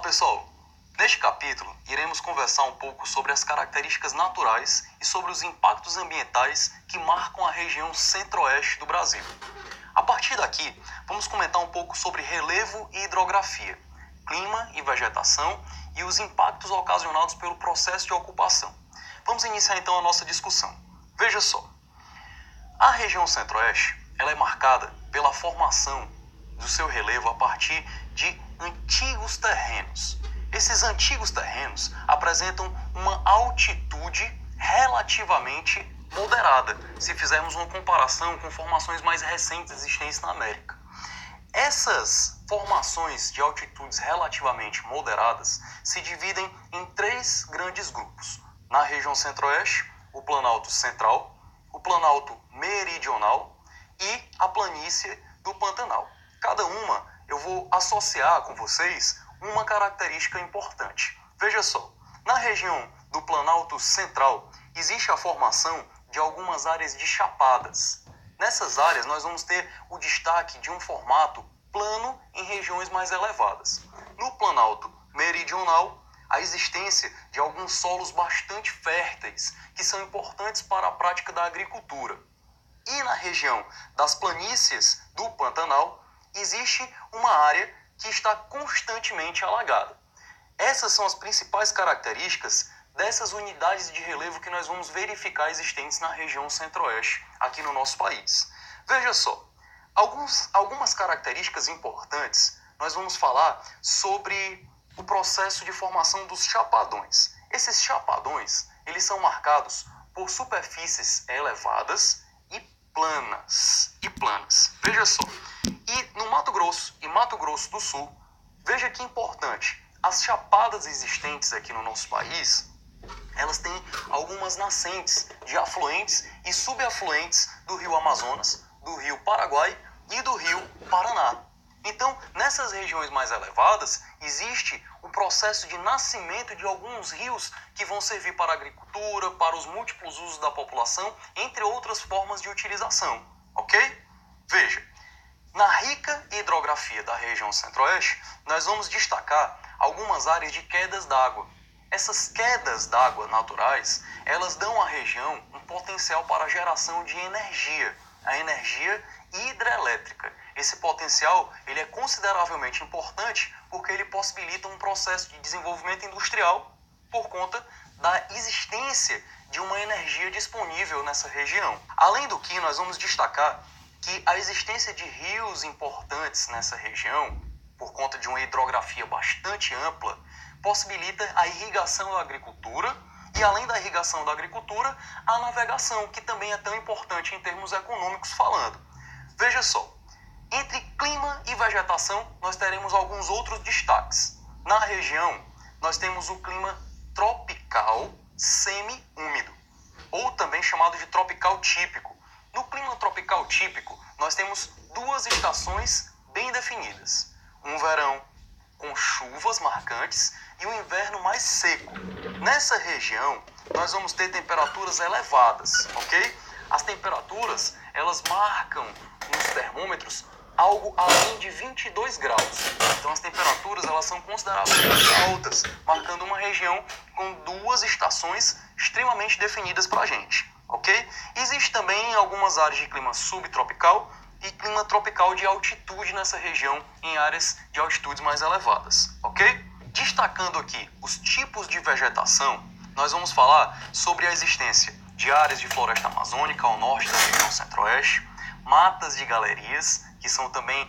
pessoal! Neste capítulo, iremos conversar um pouco sobre as características naturais e sobre os impactos ambientais que marcam a região centro-oeste do Brasil. A partir daqui, vamos comentar um pouco sobre relevo e hidrografia, clima e vegetação e os impactos ocasionados pelo processo de ocupação. Vamos iniciar então a nossa discussão. Veja só, a região centro-oeste ela é marcada pela formação do seu relevo a partir de antigos terrenos. Esses antigos terrenos apresentam uma altitude relativamente moderada, se fizermos uma comparação com formações mais recentes existentes na América. Essas formações de altitudes relativamente moderadas se dividem em três grandes grupos. Na região centro-oeste, o Planalto Central, o Planalto Meridional e a planície do Pantanal. Cada uma eu vou associar com vocês uma característica importante. Veja só, na região do Planalto Central existe a formação de algumas áreas de chapadas. Nessas áreas nós vamos ter o destaque de um formato plano em regiões mais elevadas. No Planalto Meridional, a existência de alguns solos bastante férteis que são importantes para a prática da agricultura. E na região das planícies do Pantanal, existe uma área que está constantemente alagada. Essas são as principais características dessas unidades de relevo que nós vamos verificar existentes na região centro-oeste aqui no nosso país. Veja só, algumas características importantes, nós vamos falar sobre o processo de formação dos chapadões. Esses chapadões, eles são marcados por superfícies elevadas e planas. Veja só, e no Mato Grosso e Mato Grosso do Sul, veja que importante, as chapadas existentes aqui no nosso país, elas têm algumas nascentes de afluentes e subafluentes do rio Amazonas, do rio Paraguai e do rio Paraná. Então, nessas regiões mais elevadas, existe o processo de nascimento de alguns rios que vão servir para a agricultura, para os múltiplos usos da população, entre outras formas de utilização, ok? Veja, na rica hidrografia da região centro-oeste, nós vamos destacar algumas áreas de quedas d'água. Essas quedas d'água naturais, elas dão à região um potencial para a geração de energia, a energia hidrelétrica. Esse potencial ele é consideravelmente importante porque ele possibilita um processo de desenvolvimento industrial por conta da existência de uma energia disponível nessa região. Além do que, nós vamos destacar que a existência de rios importantes nessa região, por conta de uma hidrografia bastante ampla, possibilita a irrigação da agricultura e, além da irrigação da agricultura, a navegação, que também é tão importante em termos econômicos falando. Veja só, entre clima e vegetação, nós teremos alguns outros destaques. Na região, nós temos o clima tropical semi-úmido, ou também chamado de tropical típico. No clima tropical típico, nós temos duas estações bem definidas. Um verão com chuvas marcantes e um inverno mais seco. Nessa região, nós vamos ter temperaturas elevadas, ok? As temperaturas, elas marcam nos termômetros algo além de 22 graus. Então as temperaturas elas são consideravelmente altas, marcando uma região com duas estações extremamente definidas para a gente. Ok? Existe também algumas áreas de clima subtropical e clima tropical de altitude nessa região, em áreas de altitudes mais elevadas. Ok? Destacando aqui os tipos de vegetação, nós vamos falar sobre a existência de áreas de floresta amazônica ao norte da região centro-oeste, matas de galerias, que são também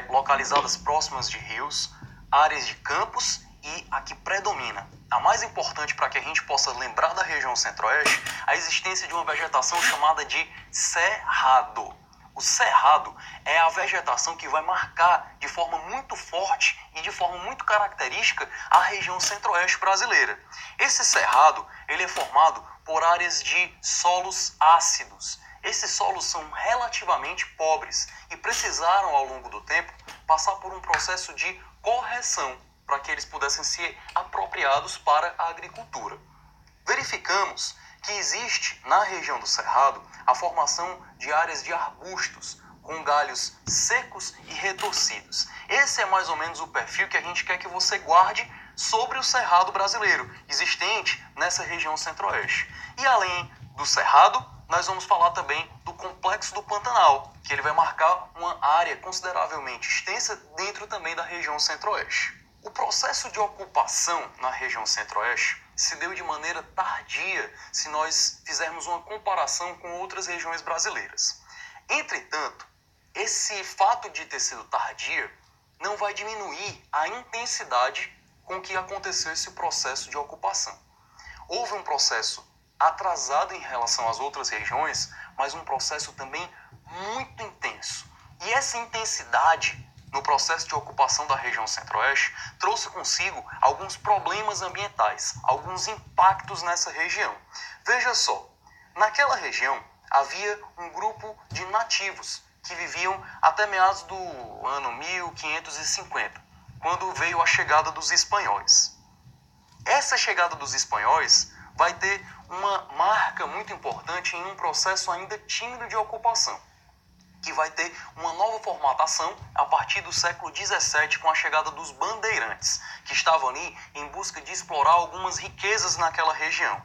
localizadas próximas de rios, áreas de campos e a que predomina, a mais importante para que a gente possa lembrar da região centro-oeste, a existência de uma vegetação chamada de cerrado. O cerrado é a vegetação que vai marcar de forma muito forte e de forma muito característica a região centro-oeste brasileira. Esse cerrado ele é formado por áreas de solos ácidos. Esses solos são relativamente pobres e precisaram, ao longo do tempo, passar por um processo de correção para que eles pudessem ser apropriados para a agricultura. Verificamos que existe, na região do Cerrado, a formação de áreas de arbustos, com galhos secos e retorcidos. Esse é mais ou menos o perfil que a gente quer que você guarde sobre o cerrado brasileiro, existente nessa região centro-oeste. E além do cerrado, nós vamos falar também do complexo do Pantanal, que ele vai marcar uma área consideravelmente extensa dentro também da região centro-oeste. O processo de ocupação na região centro-oeste se deu de maneira tardia se nós fizermos uma comparação com outras regiões brasileiras. Entretanto, esse fato de ter sido tardia não vai diminuir a intensidade com que aconteceu esse processo de ocupação. Houve um processo atrasado em relação às outras regiões, mas um processo também muito intenso. E essa intensidade no processo de ocupação da região centro-oeste trouxe consigo alguns problemas ambientais, alguns impactos nessa região. Veja só, naquela região havia um grupo de nativos que viviam até meados do ano 1550, quando veio a chegada dos espanhóis. Essa chegada dos espanhóis vai ter uma marca muito importante em um processo ainda tímido de ocupação, que vai ter uma nova formatação a partir do século XVII com a chegada dos bandeirantes, que estavam ali em busca de explorar algumas riquezas naquela região.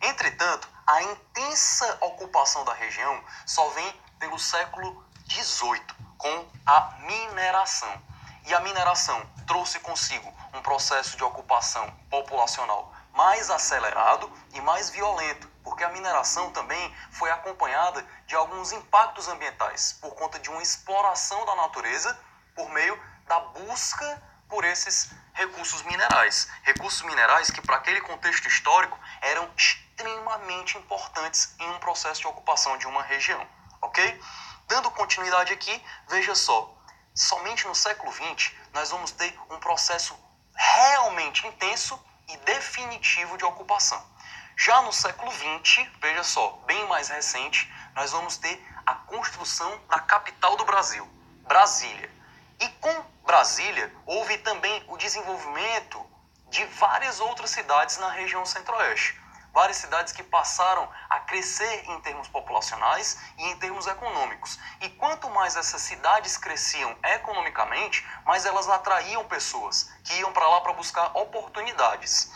Entretanto, a intensa ocupação da região só vem pelo século XVIII, com a mineração. E a mineração trouxe consigo um processo de ocupação populacional mais acelerado e mais violento, porque a mineração também foi acompanhada de alguns impactos ambientais por conta de uma exploração da natureza por meio da busca por esses recursos minerais. Recursos minerais que, para aquele contexto histórico, eram extremamente importantes em um processo de ocupação de uma região, ok? Dando continuidade aqui, veja só, somente no século XX nós vamos ter um processo realmente intenso e definitivo de ocupação. Já no século XX, veja só, bem mais recente, nós vamos ter a construção da capital do Brasil, Brasília. E com Brasília, houve também o desenvolvimento de várias outras cidades na região centro-oeste. Várias cidades que passaram a crescer em termos populacionais e em termos econômicos. E quanto mais essas cidades cresciam economicamente, mais elas atraíam pessoas que iam para lá para buscar oportunidades.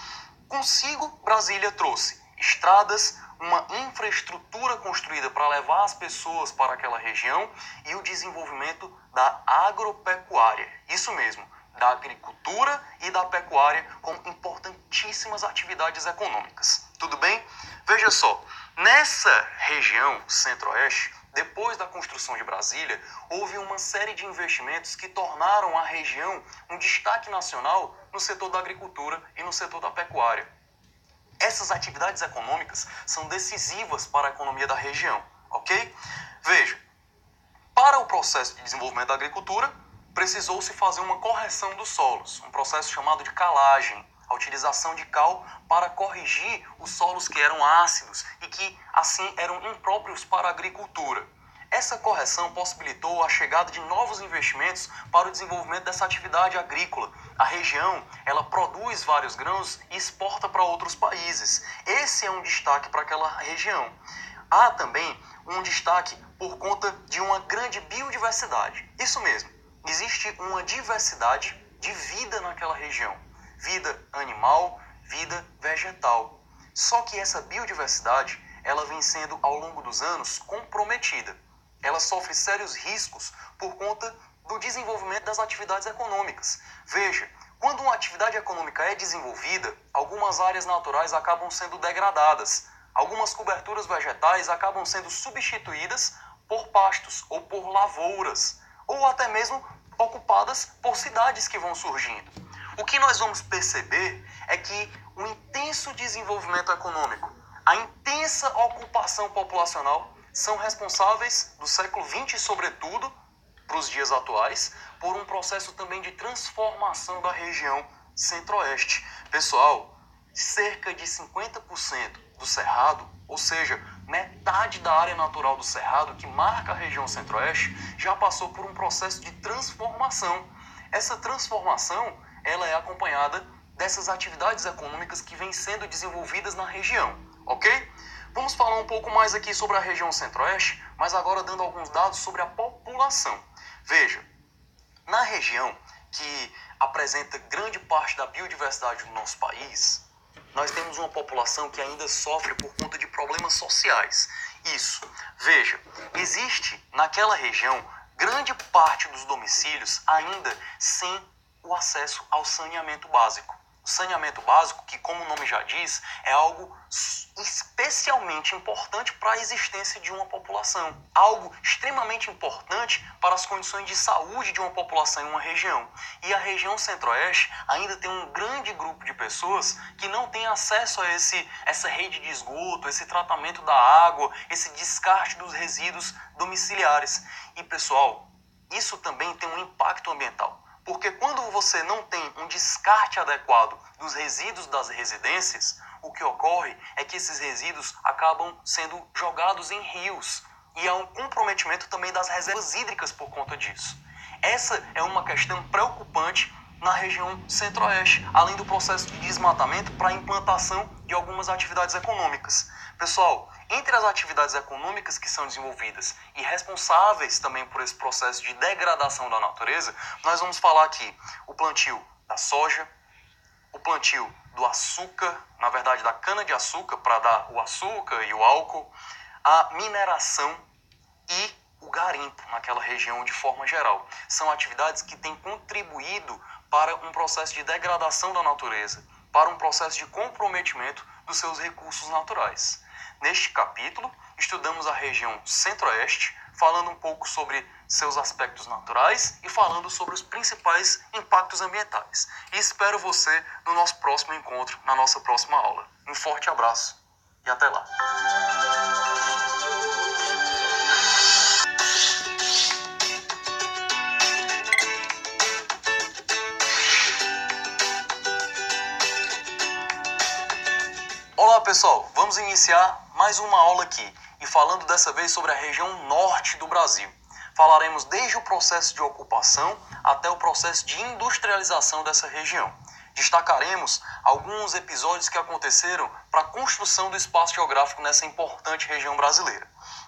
Consigo, Brasília trouxe estradas, uma infraestrutura construída para levar as pessoas para aquela região e o desenvolvimento da agropecuária. Isso mesmo, da agricultura e da pecuária como importantíssimas atividades econômicas. Tudo bem? Veja só, nessa região centro-oeste, depois da construção de Brasília, houve uma série de investimentos que tornaram a região um destaque nacional no setor da agricultura e no setor da pecuária. Essas atividades econômicas são decisivas para a economia da região, ok? Veja, para o processo de desenvolvimento da agricultura, precisou-se fazer uma correção dos solos, um processo chamado de calagem, a utilização de cal para corrigir os solos que eram ácidos e que, assim, eram impróprios para a agricultura. Essa correção possibilitou a chegada de novos investimentos para o desenvolvimento dessa atividade agrícola. A região, ela produz vários grãos e exporta para outros países. Esse é um destaque para aquela região. Há também um destaque por conta de uma grande biodiversidade. Isso mesmo, existe uma diversidade de vida naquela região. Vida animal, vida vegetal. Só que essa biodiversidade, ela vem sendo, ao longo dos anos, comprometida. Ela sofre sérios riscos por conta do desenvolvimento das atividades econômicas. Veja, quando uma atividade econômica é desenvolvida, algumas áreas naturais acabam sendo degradadas. Algumas coberturas vegetais acabam sendo substituídas por pastos ou por lavouras, ou até mesmo ocupadas por cidades que vão surgindo. O que nós vamos perceber é que o intenso desenvolvimento econômico, a intensa ocupação populacional são responsáveis do século XX, sobretudo, para os dias atuais, por um processo também de transformação da região centro-oeste. Pessoal, cerca de 50% do Cerrado, ou seja, metade da área natural do Cerrado que marca a região centro-oeste, já passou por um processo de transformação. Essa transformação, ela é acompanhada dessas atividades econômicas que vêm sendo desenvolvidas na região, ok? Vamos falar um pouco mais aqui sobre a região centro-oeste, mas agora dando alguns dados sobre a população população. Veja, na região que apresenta grande parte da biodiversidade do nosso país, nós temos uma população que ainda sofre por conta de problemas sociais. Isso. Veja, existe naquela região grande parte dos domicílios ainda sem o acesso ao saneamento básico. O saneamento básico, que como o nome já diz, é algo especialmente importante para a existência de uma população. Algo extremamente importante para as condições de saúde de uma população em uma região. E a região centro-oeste ainda tem um grande grupo de pessoas que não tem acesso a essa rede de esgoto, esse tratamento da água, esse descarte dos resíduos domiciliares. E pessoal, isso também tem um impacto ambiental. Porque quando você não tem um descarte adequado dos resíduos das residências, o que ocorre é que esses resíduos acabam sendo jogados em rios. E há um comprometimento também das reservas hídricas por conta disso. Essa é uma questão preocupante na região centro-oeste, além do processo de desmatamento para a implantação de algumas atividades econômicas. Pessoal, entre as atividades econômicas que são desenvolvidas e responsáveis também por esse processo de degradação da natureza, nós vamos falar aqui o plantio da soja, o plantio do açúcar, na verdade da cana-de-açúcar para dar o açúcar e o álcool, a mineração e o garimpo naquela região de forma geral. São atividades que têm contribuído para um processo de degradação da natureza, para um processo de comprometimento dos seus recursos naturais. Neste capítulo, estudamos a região centro-oeste, falando um pouco sobre seus aspectos naturais e falando sobre os principais impactos ambientais. E espero você no nosso próximo encontro, na nossa próxima aula. Um forte abraço e até lá! Olá pessoal, vamos iniciar mais uma aula aqui e falando dessa vez sobre a região norte do Brasil. Falaremos desde o processo de ocupação até o processo de industrialização dessa região. Destacaremos alguns episódios que aconteceram para a construção do espaço geográfico nessa importante região brasileira.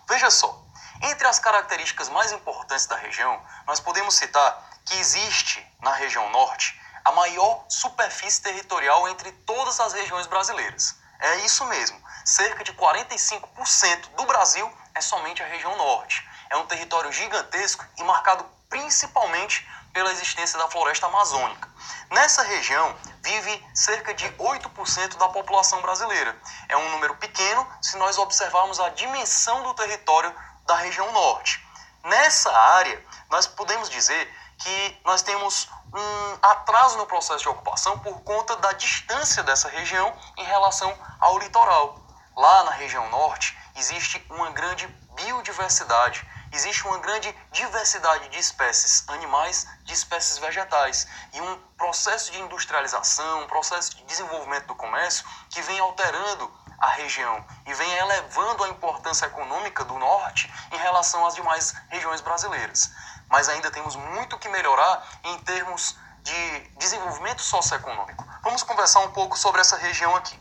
Veja só, entre as características mais importantes da região, nós podemos citar que existe na região norte a maior superfície territorial entre todas as regiões brasileiras. É isso mesmo, cerca de 45% do Brasil é somente a região norte. É um território gigantesco e marcado principalmente pela existência da floresta amazônica. Nessa região vive cerca de 8% da população brasileira. É um número pequeno se nós observarmos a dimensão do território da região norte. Nessa área, nós podemos dizer que nós temos um atraso no processo de ocupação por conta da distância dessa região em relação ao litoral. Lá na região norte existe uma grande biodiversidade, existe uma grande diversidade de espécies animais, de espécies vegetais e um processo de industrialização, um processo de desenvolvimento do comércio que vem alterando a região e vem elevando a importância econômica do norte em relação às demais regiões brasileiras. Mas ainda temos muito que melhorar em termos de desenvolvimento socioeconômico. Vamos conversar um pouco sobre essa região aqui.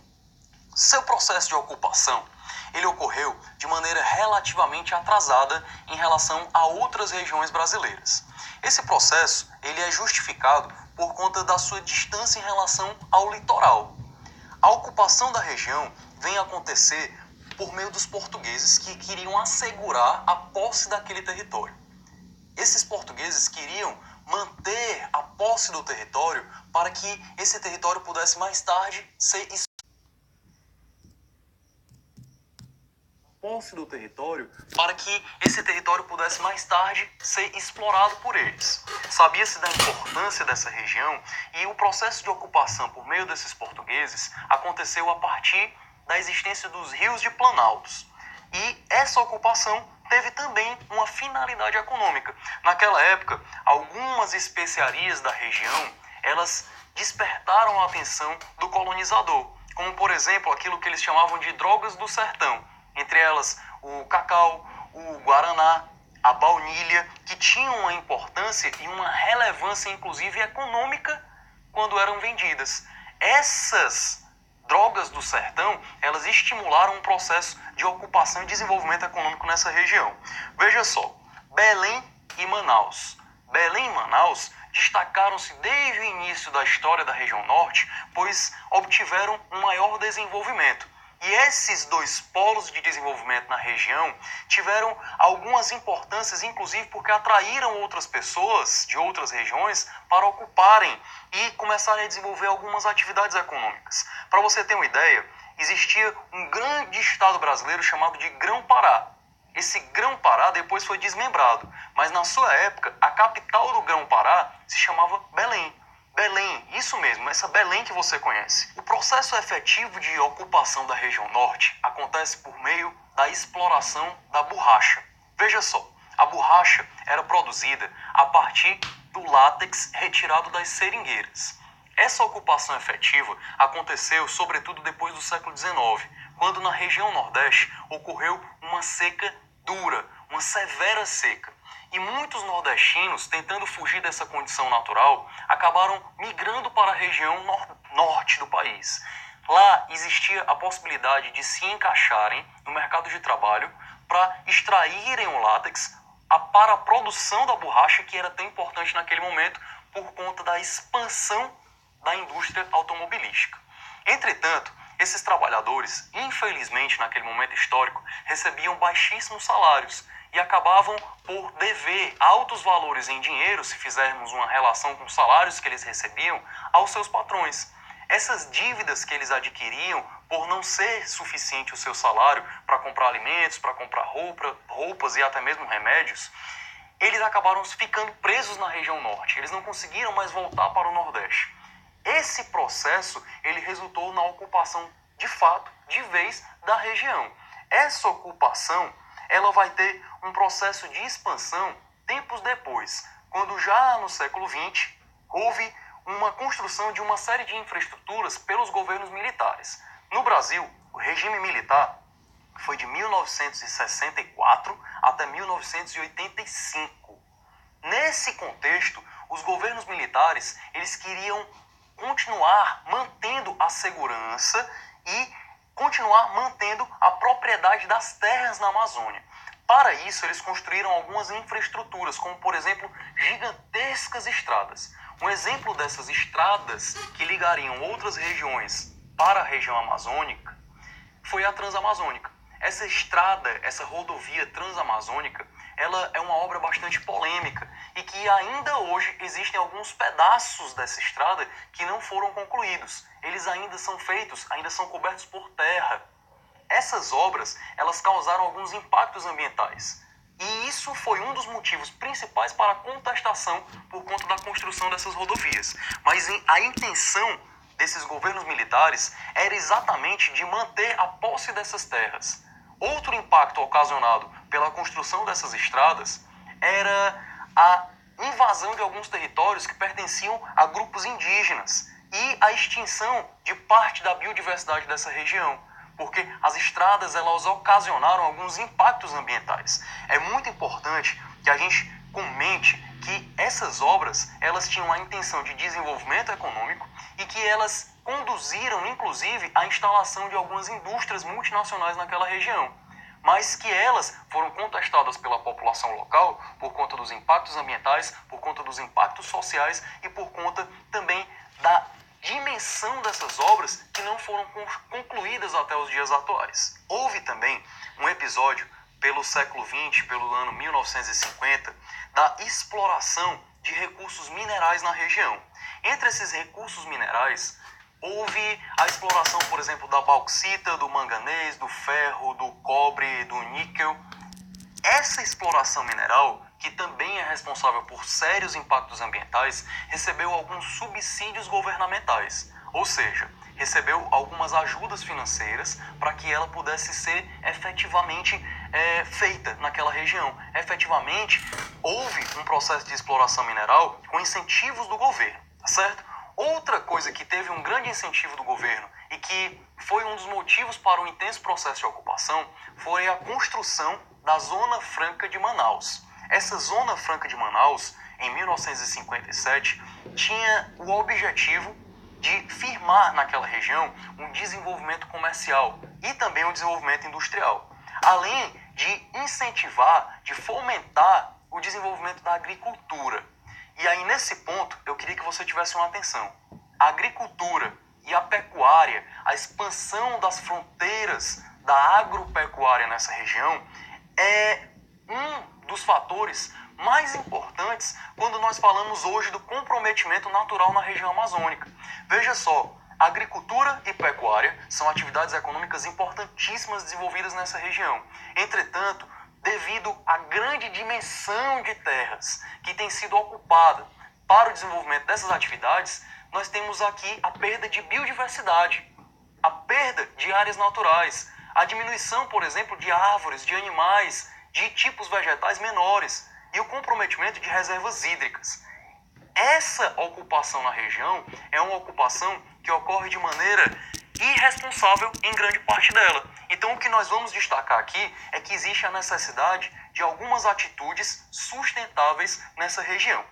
Seu processo de ocupação, ele ocorreu de maneira relativamente atrasada em relação a outras regiões brasileiras. Esse processo, ele é justificado por conta da sua distância em relação ao litoral. A ocupação da região vem acontecer por meio dos portugueses que queriam assegurar a posse daquele território. Esses portugueses queriam manter a posse do território para que esse território pudesse mais tarde ser explorado por eles. Sabia-se da importância dessa região e o processo de ocupação por meio desses portugueses aconteceu a partir da existência dos rios de planaltos. E essa ocupação teve também uma finalidade econômica. Naquela época, algumas especiarias da região, elas despertaram a atenção do colonizador, como por exemplo aquilo que eles chamavam de drogas do sertão, entre elas o cacau, o guaraná, a baunilha, que tinham uma importância e uma relevância inclusive econômica quando eram vendidas. Essas drogas do sertão, elas estimularam um processo de ocupação e desenvolvimento econômico nessa região. Veja só, Belém e Manaus. Belém e Manaus destacaram-se desde o início da história da região norte, pois obtiveram um maior desenvolvimento. E esses dois polos de desenvolvimento na região tiveram algumas importâncias, inclusive porque atraíram outras pessoas de outras regiões para ocuparem e começarem a desenvolver algumas atividades econômicas. Para você ter uma ideia, existia um grande estado brasileiro chamado de Grão-Pará. Esse Grão-Pará depois foi desmembrado, mas na sua época a capital do Grão-Pará se chamava Belém. Belém, isso mesmo, essa Belém que você conhece. O processo efetivo de ocupação da região norte acontece por meio da exploração da borracha. Veja só, a borracha era produzida a partir do látex retirado das seringueiras. Essa ocupação efetiva aconteceu sobretudo depois do século XIX, quando na região nordeste ocorreu uma seca dura, uma severa seca. E muitos nordestinos, tentando fugir dessa condição natural, acabaram migrando para a região norte do país. Lá existia a possibilidade de se encaixarem no mercado de trabalho para extraírem o látex para a produção da borracha, que era tão importante naquele momento por conta da expansão da indústria automobilística. Entretanto, esses trabalhadores, infelizmente naquele momento histórico, recebiam baixíssimos salários e acabavam por dever altos valores em dinheiro, se fizermos uma relação com os salários que eles recebiam, aos seus patrões. Essas dívidas que eles adquiriam, por não ser suficiente o seu salário para comprar alimentos, para comprar roupas e até mesmo remédios, eles acabaram ficando presos na região norte. Eles não conseguiram mais voltar para o Nordeste. Esse processo ele resultou na ocupação, de fato, de vez da região. Essa ocupação ela vai ter um processo de expansão tempos depois, quando já no século XX houve uma construção de uma série de infraestruturas pelos governos militares. No Brasil, o regime militar foi de 1964 até 1985. Nesse contexto, os governos militares eles queriam continuar mantendo a segurança e continuar mantendo a propriedade das terras na Amazônia. Para isso, eles construíram algumas infraestruturas, como, por exemplo, gigantescas estradas. Um exemplo dessas estradas que ligariam outras regiões para a região amazônica foi a Transamazônica. Essa estrada, essa rodovia transamazônica, ela é uma obra bastante polêmica e que ainda hoje existem alguns pedaços dessa estrada que não foram concluídos. Eles ainda são feitos, ainda são cobertos por terra. Essas obras, elas causaram alguns impactos ambientais. E isso foi um dos motivos principais para a contestação por conta da construção dessas rodovias. Mas a intenção desses governos militares era exatamente de manter a posse dessas terras. Outro impacto ocasionado pela construção dessas estradas era a invasão de alguns territórios que pertenciam a grupos indígenas e a extinção de parte da biodiversidade dessa região, porque as estradas elas ocasionaram alguns impactos ambientais. É muito importante que a gente comente que essas obras elas tinham a intenção de desenvolvimento econômico e que elas conduziram, inclusive, à instalação de algumas indústrias multinacionais naquela região, mas que elas foram contestadas pela população local por conta dos impactos ambientais, por conta dos impactos sociais e por conta também da dimensão dessas obras que não foram concluídas até os dias atuais. Houve também um episódio pelo século XX, pelo ano 1950, da exploração de recursos minerais na região. Entre esses recursos minerais, houve a exploração, por exemplo, da bauxita, do manganês, do ferro, do cobre, do níquel. Essa exploração mineral, que também é responsável por sérios impactos ambientais, recebeu alguns subsídios governamentais, ou seja, recebeu algumas ajudas financeiras para que ela pudesse ser efetivamente feita naquela região. Efetivamente, houve um processo de exploração mineral com incentivos do governo, tá certo? Outra coisa que teve um grande incentivo do governo e que foi um dos motivos para o intenso processo de ocupação foi a construção da Zona Franca de Manaus. Essa Zona Franca de Manaus, em 1957, tinha o objetivo de firmar naquela região um desenvolvimento comercial e também um desenvolvimento industrial, além de incentivar, de fomentar o desenvolvimento da agricultura. E aí, nesse ponto, eu queria que você tivesse uma atenção. A agricultura e a pecuária, a expansão das fronteiras da agropecuária nessa região é um dos fatores mais importantes quando nós falamos hoje do comprometimento natural na região amazônica. Veja só, agricultura e pecuária são atividades econômicas importantíssimas desenvolvidas nessa região. Entretanto, devido à grande dimensão de terras que tem sido ocupada para o desenvolvimento dessas atividades, nós temos aqui a perda de biodiversidade, a perda de áreas naturais, a diminuição, por exemplo, de árvores, de animais, de tipos vegetais menores e o comprometimento de reservas hídricas. Essa ocupação na região é uma ocupação que ocorre de maneira irresponsável em grande parte dela. Então, o que nós vamos destacar aqui é que existe a necessidade de algumas atitudes sustentáveis nessa região.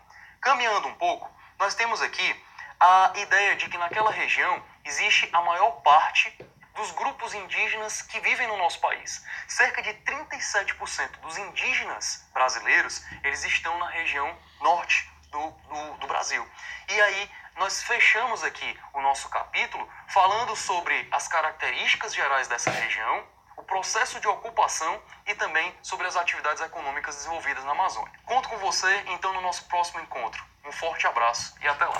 Caminhando um pouco, nós temos aqui a ideia de que naquela região existe a maior parte dos grupos indígenas que vivem no nosso país. Cerca de 37% dos indígenas brasileiros, eles estão na região norte do Brasil. E aí, nós fechamos aqui o nosso capítulo falando sobre as características gerais dessa região, o processo de ocupação e também sobre as atividades econômicas desenvolvidas na Amazônia. Conto com você, então, no nosso próximo encontro. Um forte abraço e até lá!